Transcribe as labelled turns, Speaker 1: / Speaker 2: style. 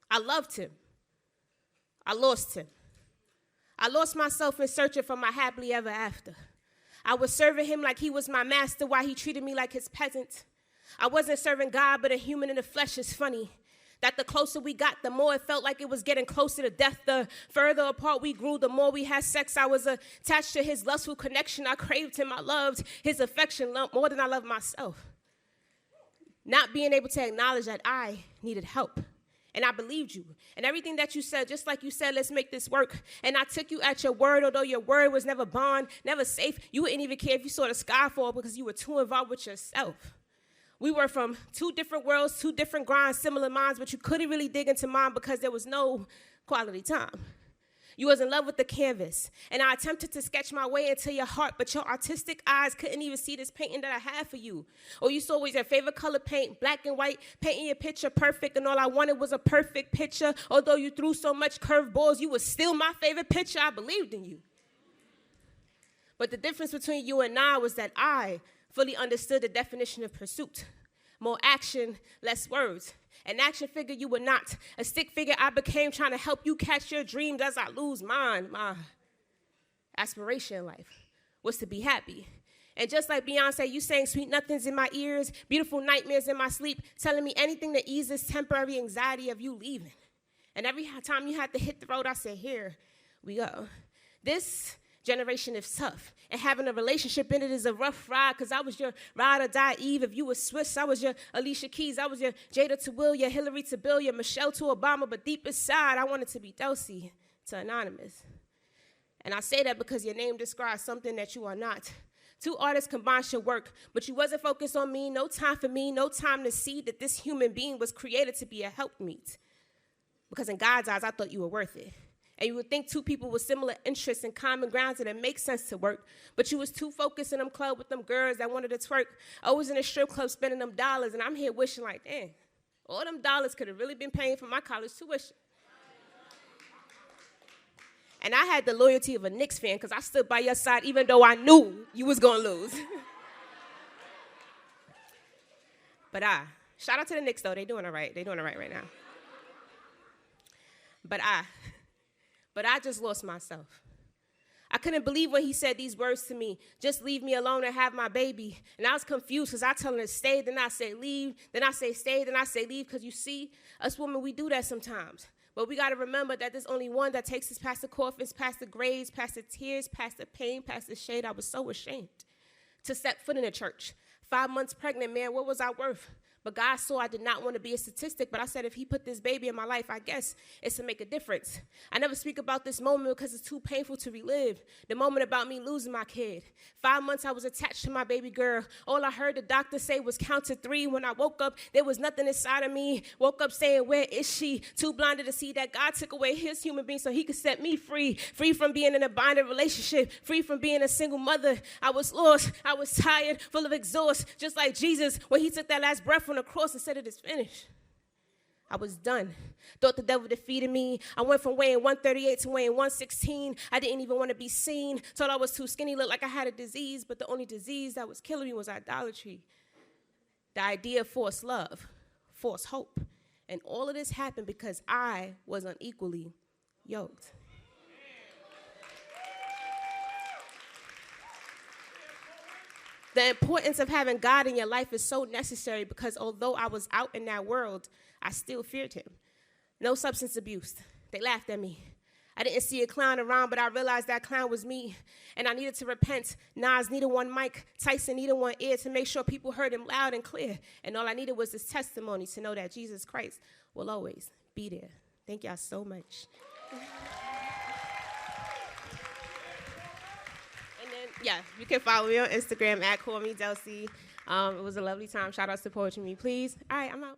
Speaker 1: I loved him. I lost him. I lost myself in searching for my happily ever after. I was serving him like he was my master while he treated me like his peasant. I wasn't serving God, but a human in the flesh. Is funny that the closer we got, the more it felt like it was getting closer to death. The further apart we grew, the more we had sex. I was attached to his lustful connection. I craved him. I loved his affection more than I loved myself. Not being able to acknowledge that I needed help. And I believed you. And everything that you said, just like you said, let's make this work. And I took you at your word, although your word was never bond, never safe. You wouldn't even care if you saw the sky fall because you were too involved with yourself. We were from two different worlds, two different grinds, similar minds, but you couldn't really dig into mine because there was no quality time. You was in love with the canvas, and I attempted to sketch my way into your heart, but your artistic eyes couldn't even see this painting that I had for you. All you saw was your favorite color paint, black and white, painting your picture perfect, and all I wanted was a perfect picture. Although you threw so much curveballs, you was still my favorite picture. I believed in you. But the difference between you and I was that I fully understood the definition of pursuit. More action, less words. An action figure you were not. A stick figure I became trying to help you catch your dreams as I lose mine. My aspiration in life was to be happy. And just like Beyonce, you sang sweet nothings in my ears, beautiful nightmares in my sleep, telling me anything to ease this temporary anxiety of you leaving. And every time you had to hit the road, I said, here we go. This generation is tough, and having a relationship in it is a rough ride, because I was your ride or die Eve. If you were Swiss, I was your Alicia Keys. I was your Jada to Will, your Hillary to Bill, your Michelle to Obama, but deep inside, I wanted to be Delsy to Anonymous. And I say that because your name describes something that you are not. Two artists combined should work, but you wasn't focused on me, no time for me, no time to see that this human being was created to be a helpmeet. Because in God's eyes, I thought you were worth it. And you would think two people with similar interests and common grounds and it makes sense to work. But you was too focused in them club with them girls that wanted to twerk. I was in a strip club spending them dollars, and I'm here wishing like, dang, all them dollars could have really been paying for my college tuition. And I had the loyalty of a Knicks fan because I stood by your side even though I knew you was going to lose. But shout out to the Knicks, though. They doing all right. They doing all right now. But I just lost myself. I couldn't believe when he said these words to me, just leave me alone and have my baby. And I was confused because I tell him to stay, then I say leave, then I say stay, then I say leave, because you see, us women, we do that sometimes. But we got to remember that there's only one that takes us past the coffins, past the graves, past the tears, past the pain, past the shade. I was so ashamed to step foot in the church. 5 months pregnant, man, what was I worth? But God saw I did not want to be a statistic, but I said, if he put this baby in my life, I guess it's to make a difference. I never speak about this moment because it's too painful to relive. The moment about me losing my kid. 5 months I was attached to my baby girl. All I heard the doctor say was count to 3. When I woke up, there was nothing inside of me. Woke up saying, where is she? Too blinded to see that God took away his human being so he could set me free. Free from being in a binded relationship. Free from being a single mother. I was lost. I was tired, full of exhaust. Just like Jesus when he took that last breath from the cross and said it is finished. I was done. Thought the devil defeated me. I went from weighing 138 to weighing 116. I didn't even want to be seen. Thought I was too skinny, looked like I had a disease, but the only disease that was killing me was idolatry. The idea of false love, false hope. And all of this happened because I was unequally yoked. The importance of having God in your life is so necessary because although I was out in that world, I still feared him. No substance abuse. They laughed at me. I didn't see a clown around, but I realized that clown was me, and I needed to repent. Nas needed one mic. Tyson needed one ear to make sure people heard him loud and clear, and all I needed was this testimony to know that Jesus Christ will always be there. Thank y'all so much. Yeah, you can follow me on Instagram at CallMeDelsy. It was a lovely time. Shout out to Poetry Me, please. All right, I'm out.